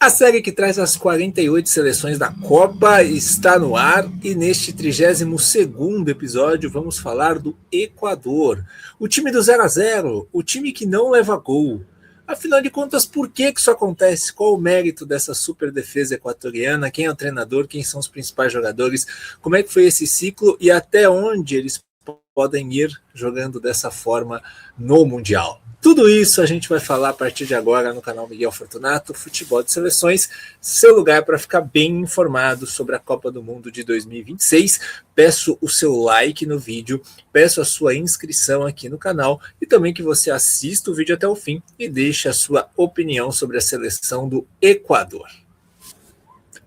A série que traz as 48 seleções da Copa está no ar e neste 32º episódio vamos falar do Equador, o time do 0-0, o time que não leva gol. Afinal de contas, por que isso acontece? Qual o mérito dessa super defesa equatoriana? Quem é o treinador? Quem são os principais jogadores? Como é que foi esse ciclo e até onde eles podem ir jogando dessa forma no Mundial? Tudo isso a gente vai falar a partir de agora no canal Miguel Fortunato, Futebol de Seleções, seu lugar para ficar bem informado sobre a Copa do Mundo de 2026. Peço o seu like no vídeo, peço a sua inscrição aqui no canal e também que você assista o vídeo até o fim e deixe a sua opinião sobre a seleção do Equador.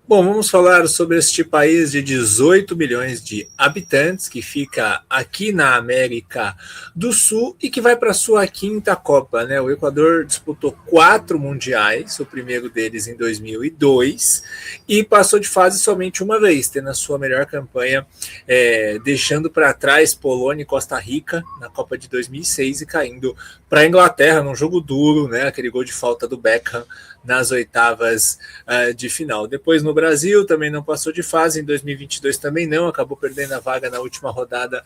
Bom, vamos falar sobre este país de 18 milhões de habitantes, que fica aqui na América do Sul e que vai para a sua quinta Copa, né? O Equador disputou 4 mundiais, o primeiro deles em 2002, e passou de fase somente uma vez, tendo a sua melhor campanha, deixando para trás Polônia e Costa Rica na Copa de 2006 e caindo para a Inglaterra num jogo duro, né? Aquele gol de falta do Beckham nas oitavas de final. Depois no Brasil também não passou de fase, em 2022 também não, acabou perdendo a vaga na última rodada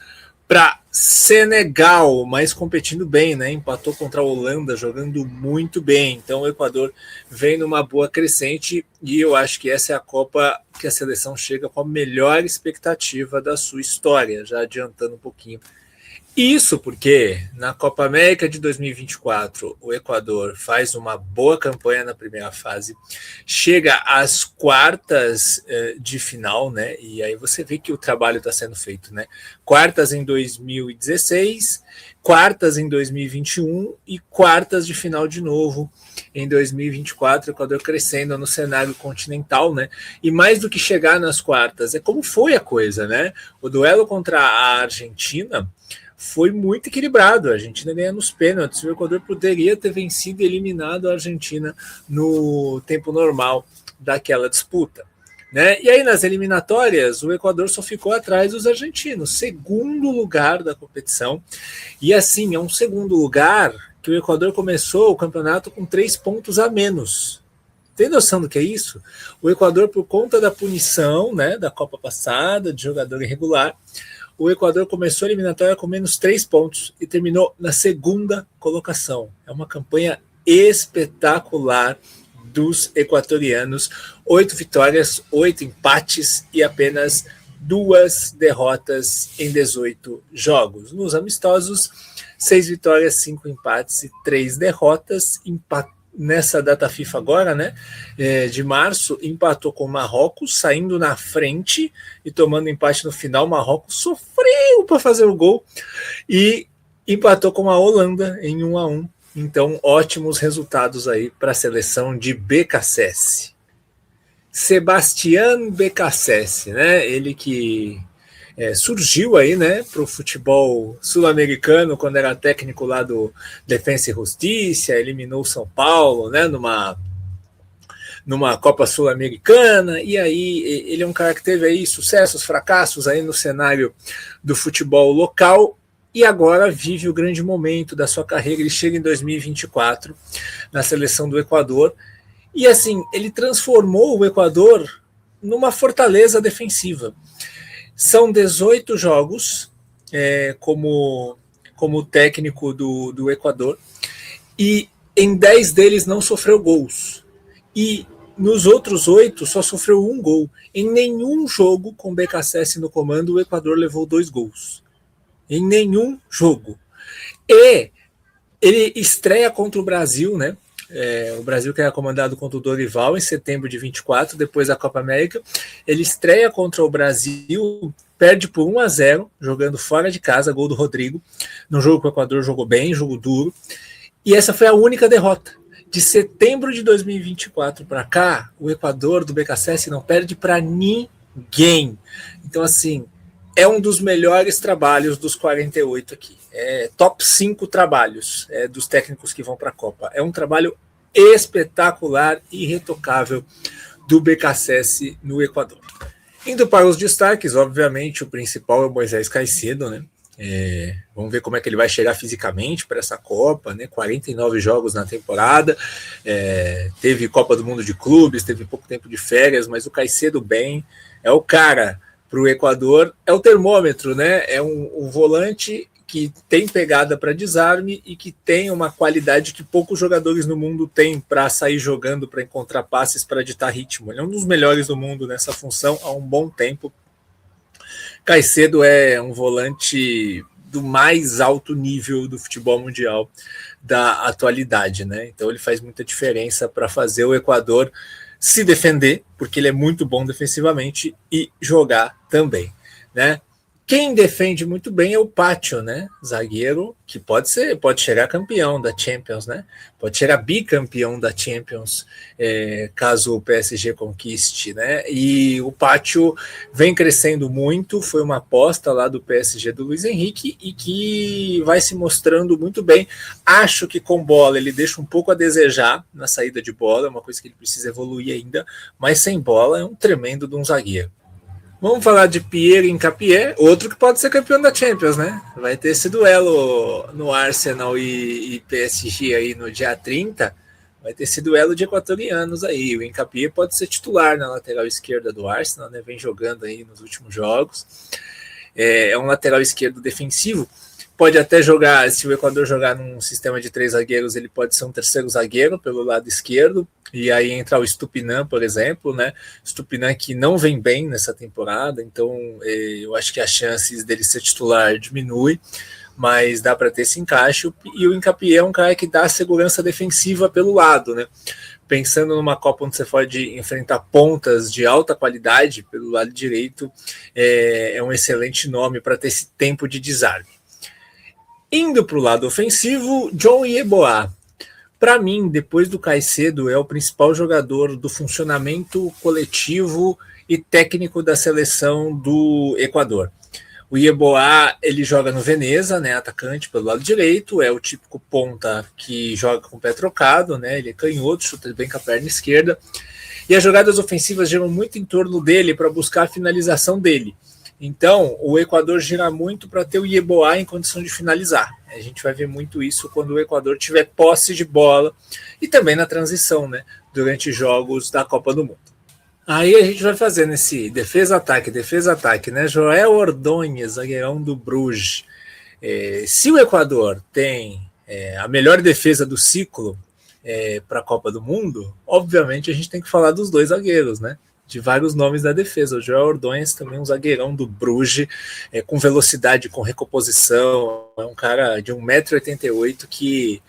para Senegal, mas competindo bem, né? Empatou contra a Holanda, jogando muito bem. Então o Equador vem numa boa crescente e eu acho que essa é a Copa que a seleção chega com a melhor expectativa da sua história, já adiantando um pouquinho. Isso porque na Copa América de 2024 o Equador faz uma boa campanha na primeira fase, chega às quartas de final, né? E aí você vê que o trabalho está sendo feito, né? Quartas em 2016, quartas em 2021 e quartas de final de novo em 2024, o Equador crescendo no cenário continental, né? E mais do que chegar nas quartas, é como foi a coisa, né? O duelo contra a Argentina foi muito equilibrado, a Argentina ganha nos pênaltis, o Equador poderia ter vencido e eliminado a Argentina no tempo normal daquela disputa, né? E aí nas eliminatórias o Equador só ficou atrás dos argentinos, segundo lugar da competição, e assim, é um segundo lugar que o Equador começou o campeonato com 3 pontos a menos. Tem noção do que é isso? O Equador, por conta da punição, né, da Copa passada, de jogador irregular, o Equador começou a eliminatória com menos 3 pontos e terminou na segunda colocação. É uma campanha espetacular dos equatorianos. 8 vitórias, 8 empates e apenas 2 derrotas em 18 jogos. Nos amistosos, 6 vitórias, 5 empates e 3 derrotas. Nessa data FIFA agora, né, de março, empatou com o Marrocos, saindo na frente e tomando empate no final. O Marrocos sofreu para fazer o gol e empatou com a Holanda em 1-1. Então, ótimos resultados aí para a seleção de BKSS. Sebastián BKSS, né, ele que surgiu aí, né, para o futebol sul-americano quando era técnico lá do Defensa e Justiça, eliminou o São Paulo, né, numa Copa Sul-Americana, e aí ele é um cara que teve aí sucessos, fracassos aí no cenário do futebol local, e agora vive o grande momento da sua carreira. Ele chega em 2024 na seleção do Equador, e assim, ele transformou o Equador numa fortaleza defensiva. São 18 jogos como técnico do Equador, e em 10 deles não sofreu gols. E nos outros 8 só sofreu 1 gol. Em nenhum jogo com BKSS no comando o Equador levou 2 gols. Em nenhum jogo. E ele estreia contra o Brasil, né? O Brasil que era comandado contra o Dorival em setembro de 24, depois da Copa América. Ele estreia contra o Brasil, perde por 1-0, jogando fora de casa, gol do Rodrigo, num jogo que o Equador jogou bem, jogo duro, e essa foi a única derrota. De setembro de 2024 para cá, o Equador do BKSS não perde para ninguém. Então, assim, é um dos melhores trabalhos dos 48 aqui. Top 5 trabalhos dos técnicos que vão para a Copa. É um trabalho espetacular e irretocável do BKSS no Equador. Indo para os destaques, obviamente, o principal é o Moisés Caicedo, né? Vamos ver como é que ele vai chegar fisicamente para essa Copa, né? 49 jogos na temporada, teve Copa do Mundo de Clubes, teve pouco tempo de férias, mas o Caicedo bem, é o cara para o Equador, é o termômetro, né? É um volante que tem pegada para desarme e que tem uma qualidade que poucos jogadores no mundo têm para sair jogando, para encontrar passes, para ditar ritmo. Ele é um dos melhores do mundo nessa função há um bom tempo. Caicedo é um volante do mais alto nível do futebol mundial da atualidade, né? Então ele faz muita diferença para fazer o Equador se defender, porque ele é muito bom defensivamente, e jogar também, né? Quem defende muito bem é o Pacho, né? Zagueiro que pode chegar campeão da Champions, né? Pode chegar bicampeão da Champions, caso o PSG conquiste, né? E o Pacho vem crescendo muito, foi uma aposta lá do PSG do Luiz Henrique e que vai se mostrando muito bem. Acho que com bola ele deixa um pouco a desejar na saída de bola, é uma coisa que ele precisa evoluir ainda, mas sem bola é um tremendo de um zagueiro. Vamos falar de Pierre Hincapié, outro que pode ser campeão da Champions, né? Vai ter esse duelo no Arsenal e PSG aí no dia 30. Vai ter esse duelo de equatorianos aí. O Hincapié pode ser titular na lateral esquerda do Arsenal, né? Vem jogando aí nos últimos jogos. É um lateral esquerdo defensivo. Pode até jogar, se o Equador jogar num sistema de 3 zagueiros, ele pode ser um terceiro zagueiro pelo lado esquerdo, e aí entra o Estupinan, por exemplo, né? Estupinan que não vem bem nessa temporada, então eu acho que as chances dele ser titular diminui, mas dá para ter esse encaixe, e o Hincapié é um cara que dá segurança defensiva pelo lado, né? Pensando numa Copa onde você pode enfrentar pontas de alta qualidade pelo lado direito, é um excelente nome para ter esse tempo de desarme. Indo para o lado ofensivo, John Yeboah. Para mim, depois do Caicedo, é o principal jogador do funcionamento coletivo e técnico da seleção do Equador. O Yeboah, ele joga no Veneza, né, atacante pelo lado direito, é o típico ponta que joga com o pé trocado, né, ele é canhoto, chuta bem com a perna esquerda, e as jogadas ofensivas giram muito em torno dele para buscar a finalização dele. Então, o Equador gira muito para ter o Yeboah em condição de finalizar. A gente vai ver muito isso quando o Equador tiver posse de bola e também na transição, né, durante jogos da Copa do Mundo. Aí a gente vai fazendo esse defesa-ataque, né? Joel Ordóñez, zagueirão do Bruges. Se o Equador tem a melhor defesa do ciclo para a Copa do Mundo, obviamente a gente tem que falar dos dois zagueiros, né? De vários nomes da defesa. O Joel Ordóñez também um zagueirão do Bruges, com velocidade, com recomposição, é um cara de 1,88 m que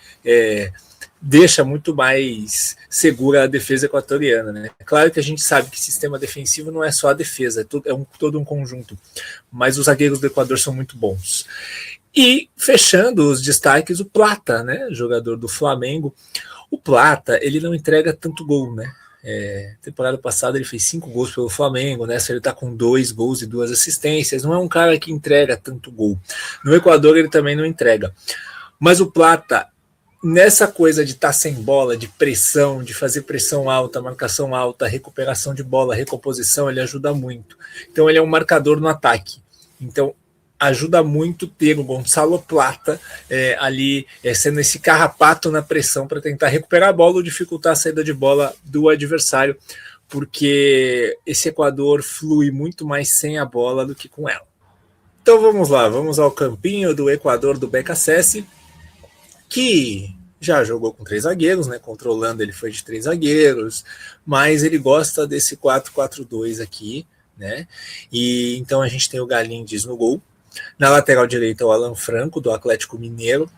deixa muito mais segura a defesa equatoriana, né? É claro que a gente sabe que sistema defensivo não é só a defesa, todo um conjunto, mas os zagueiros do Equador são muito bons. E fechando os destaques, o Plata, né? Jogador do Flamengo. O Plata, ele não entrega tanto gol, né? Temporada passada ele fez 5 gols pelo Flamengo, né? Ele tá com 2 gols e 2 assistências, não é um cara que entrega tanto gol. No Equador ele também não entrega. Mas o Plata, nessa coisa de estar sem bola, de pressão, de fazer pressão alta, marcação alta, recuperação de bola, recomposição, ele ajuda muito. Então ele é um marcador no ataque. Então ajuda muito ter o Gonçalo Plata ali sendo esse carrapato na pressão para tentar recuperar a bola ou dificultar a saída de bola do adversário, porque esse Equador flui muito mais sem a bola do que com ela. Então vamos lá, vamos ao campinho do Equador do BKSS, que já jogou com 3 zagueiros, né? Contra a Holanda ele foi de 3 zagueiros, mas ele gosta desse 4-4-2 aqui, né? E então a gente tem o Galíndez no gol. Na lateral direita, o Alan Franco, do Atlético Mineiro,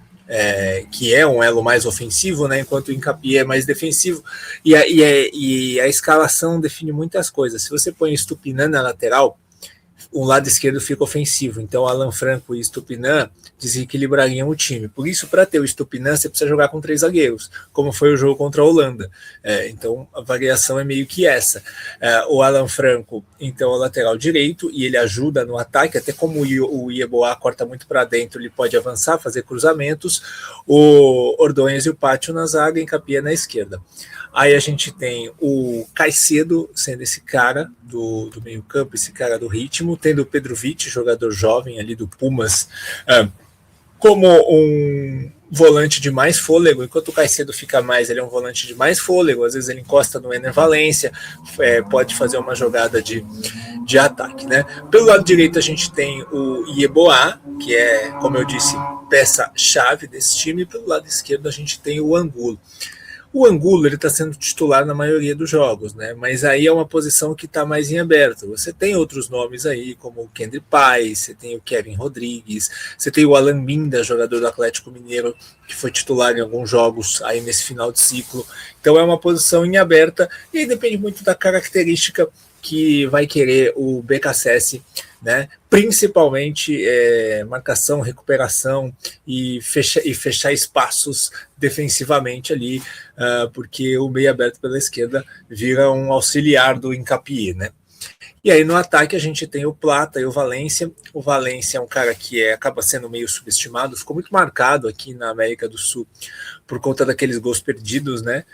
que é um elo mais ofensivo, né, enquanto o Hincapié é mais defensivo. E a escalação define muitas coisas. Se você põe Estupinan na lateral, o lado esquerdo fica ofensivo. Então, Alan Franco e Estupinan desequilibrariam o time. Por isso, para ter o Estupinan, você precisa jogar com 3 zagueiros, como foi o jogo contra a Holanda. Então, a variação é meio que essa. O Alan Franco, então, é o lateral direito, e ele ajuda no ataque, até como o Yeboah corta muito para dentro, ele pode avançar, fazer cruzamentos. O Ordóñez e o Pacho na zaga, Hincapié na esquerda. Aí a gente tem o Caicedo sendo esse cara do meio campo, esse cara do ritmo, tendo o Petrovic, jogador jovem ali do Pumas, como um volante de mais fôlego, enquanto o Caicedo fica mais, ele é um volante de mais fôlego, às vezes ele encosta no Ener Valencia, pode fazer uma jogada de ataque, né? Pelo lado direito a gente tem o Yeboah, que é, como eu disse, peça-chave desse time, e pelo lado esquerdo a gente tem o Angulo. O Angulo ele está sendo titular na maioria dos jogos, né? Mas aí é uma posição que está mais em aberto. Você tem outros nomes aí, como o Kendry Pais, você tem o Kevin Rodrigues, você tem o Alan Minda, jogador do Atlético Mineiro, que foi titular em alguns jogos aí nesse final de ciclo. Então é uma posição em aberta e aí depende muito da característica que vai querer o BKSS, né? Principalmente marcação, recuperação e fechar espaços defensivamente ali, porque o meio aberto pela esquerda vira um auxiliar do Hincapié, né? E aí no ataque a gente tem o Plata e o Valência. O Valência é um cara que acaba sendo meio subestimado, ficou muito marcado aqui na América do Sul por conta daqueles gols perdidos, né,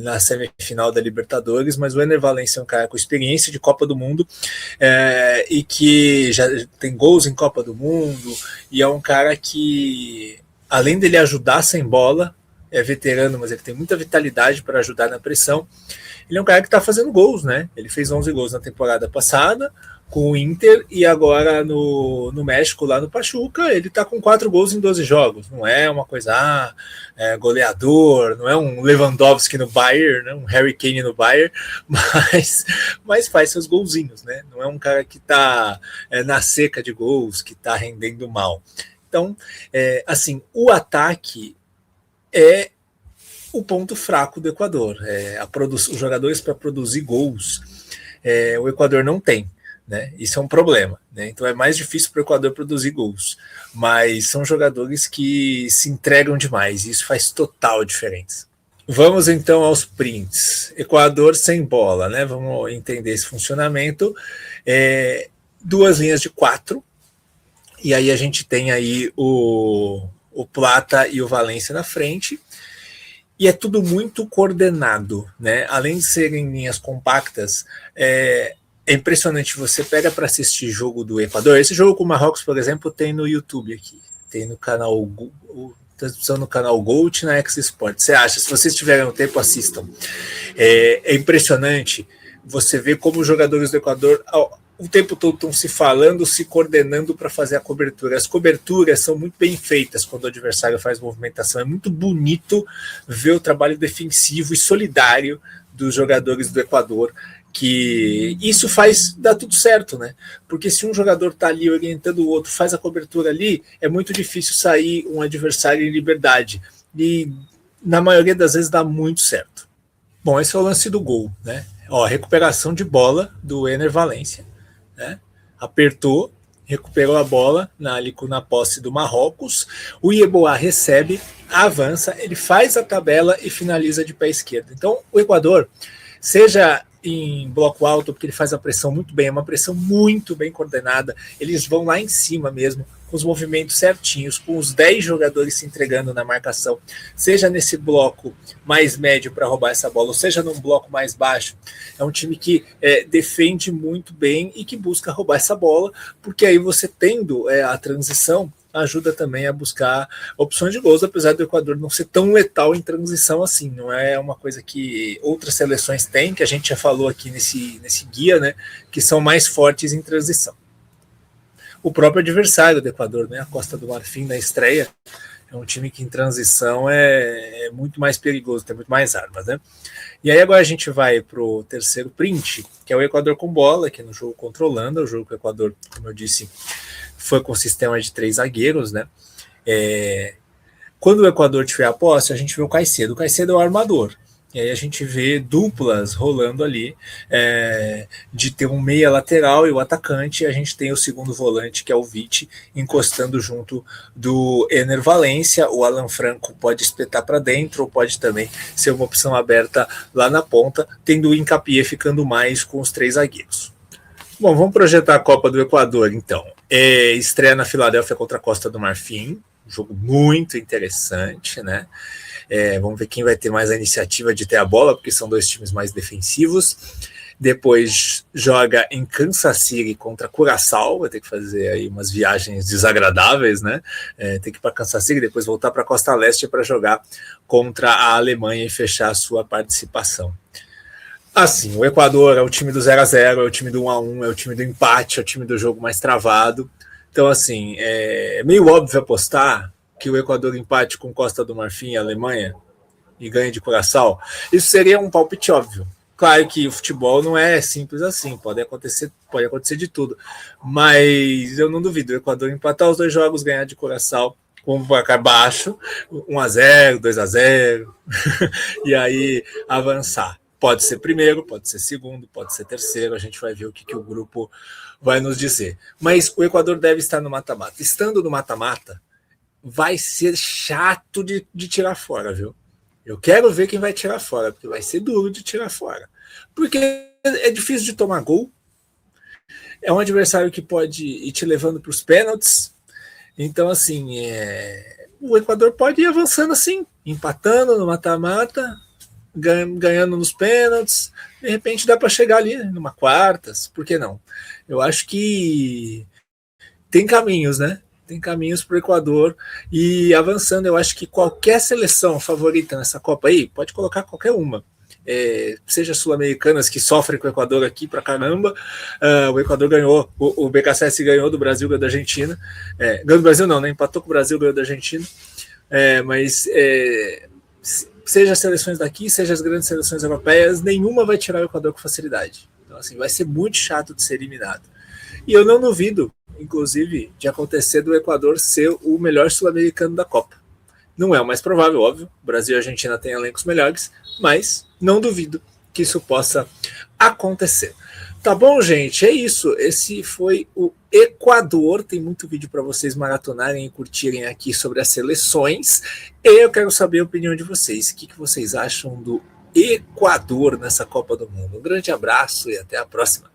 na semifinal da Libertadores, mas o Ener Valencia é um cara com experiência de Copa do Mundo e que já tem gols em Copa do Mundo, e é um cara que, além dele ajudar sem bola, é veterano, mas ele tem muita vitalidade para ajudar na pressão. Ele é um cara que está fazendo gols, né? Ele fez 11 gols na temporada passada com o Inter e agora no México, lá no Pachuca, ele está com 4 gols em 12 jogos. Não é uma coisa, goleador, não é um Lewandowski no Bayern, né? Um Harry Kane no Bayern, mas faz seus golzinhos, né? Não é um cara que está na seca de gols, que está rendendo mal. Então, assim, o ataque é o ponto fraco do Equador. Os jogadores para produzir gols, o Equador não tem, né? Isso é um problema, né? Então é mais difícil para o Equador produzir gols, mas são jogadores que se entregam demais e isso faz total diferença. Vamos então aos prints. Equador sem bola, né? Vamos entender esse funcionamento. 2 linhas de 4, e aí a gente tem aí o Plata e o Valência na frente. E é tudo muito coordenado, né? Além de serem linhas compactas, é impressionante. Você pega para assistir jogo do Equador. Esse jogo com o Marrocos, por exemplo, tem no YouTube aqui. Tem no canal, transmissão no canal Gold na X Sport. Você acha? Se vocês tiverem um tempo, assistam. É impressionante você ver como os jogadores do Equador o tempo todo estão se falando, se coordenando para fazer a cobertura. As coberturas são muito bem feitas quando o adversário faz movimentação. É muito bonito ver o trabalho defensivo e solidário dos jogadores do Equador, que isso dá tudo certo, né? Porque se um jogador está ali orientando o outro, faz a cobertura ali, é muito difícil sair um adversário em liberdade. E na maioria das vezes dá muito certo. Bom, esse é o lance do gol, né? Recuperação de bola do Ener Valencia. Né? Apertou, recuperou a bola na posse do Marrocos. O Yeboah recebe, avança, ele faz a tabela e finaliza de pé esquerdo. Então o Equador, seja em bloco alto, porque ele faz a pressão muito bem, é uma pressão muito bem coordenada, eles vão lá em cima mesmo, com os movimentos certinhos, com os 10 jogadores se entregando na marcação, seja nesse bloco mais médio para roubar essa bola, ou seja num bloco mais baixo. É um time que defende muito bem e que busca roubar essa bola, porque aí você tendo a transição, ajuda também a buscar opções de gols, apesar do Equador não ser tão letal em transição assim. Não é uma coisa que outras seleções têm, que a gente já falou aqui nesse guia, né, que são mais fortes em transição. O próprio adversário do Equador, né, a Costa do Marfim, na estreia, é um time que em transição é muito mais perigoso, tem muito mais armas, né? E aí agora a gente vai para o terceiro print, que é o Equador com bola, que é no jogo contra a Holanda. O jogo que o Equador, como eu disse, foi com sistema de 3 zagueiros, né? Quando o Equador tiver a posse, a gente vê o Caicedo. O Caicedo é o armador. E aí a gente vê duplas rolando ali, de ter um meia lateral e o atacante, e a gente tem o segundo volante, que é o Vite, encostando junto do Ener Valencia. O Alan Franco pode espetar para dentro, ou pode também ser uma opção aberta lá na ponta, tendo o Hincapié ficando mais com os 3 zagueiros. Bom, vamos projetar a Copa do Equador, então. Estreia na Filadélfia contra a Costa do Marfim, um jogo muito interessante, né? Vamos ver quem vai ter mais a iniciativa de ter a bola, porque são dois times mais defensivos. Depois joga em Kansas City contra Curaçao, vai ter que fazer aí umas viagens desagradáveis, né? Tem que ir para Kansas City, depois voltar para a Costa Leste para jogar contra a Alemanha e fechar a sua participação. Assim, o Equador é o time do 0-0, é o time do 1-1, é o time do empate, é o time do jogo mais travado. Então, assim, é meio óbvio apostar que o Equador empate com Costa do Marfim e Alemanha e ganhe de Curaçao. Isso seria um palpite óbvio. Claro que o futebol não é simples assim, pode acontecer de tudo. Mas eu não duvido, o Equador empatar os dois jogos, ganhar de Curaçao com um placar baixo, 1-0, 2-0, e aí avançar. Pode ser primeiro, pode ser segundo, pode ser terceiro, a gente vai ver o que o grupo vai nos dizer. Mas o Equador deve estar no mata-mata. Estando no mata-mata, vai ser chato de tirar fora, viu? Eu quero ver quem vai tirar fora, porque vai ser duro de tirar fora. Porque é difícil de tomar gol, é um adversário que pode ir te levando para os pênaltis. Então, assim, o Equador pode ir avançando assim, empatando no mata-mata, ganhando nos pênaltis, de repente dá para chegar ali numa quartas, por que não? Eu acho que tem caminhos, né? Tem caminhos para o Equador e avançando, eu acho que qualquer seleção favorita nessa Copa aí, pode colocar qualquer uma, seja sul-americanas que sofrem com o Equador aqui pra caramba, o Equador ganhou, o BKSS ganhou do Brasil, ganhou da Argentina, ganhou do Brasil não, né? Empatou com o Brasil, ganhou da Argentina, mas seja as seleções daqui, seja as grandes seleções europeias, nenhuma vai tirar o Equador com facilidade. Então, assim, vai ser muito chato de ser eliminado. E eu não duvido, inclusive, de acontecer do Equador ser o melhor sul-americano da Copa. Não é o mais provável, óbvio. Brasil e Argentina têm elencos melhores, mas não duvido que isso possa acontecer. Tá bom, gente? É isso. Esse foi o Equador. Tem muito vídeo para vocês maratonarem e curtirem aqui sobre as seleções. E eu quero saber a opinião de vocês. O que vocês acham do Equador nessa Copa do Mundo? Um grande abraço e até a próxima.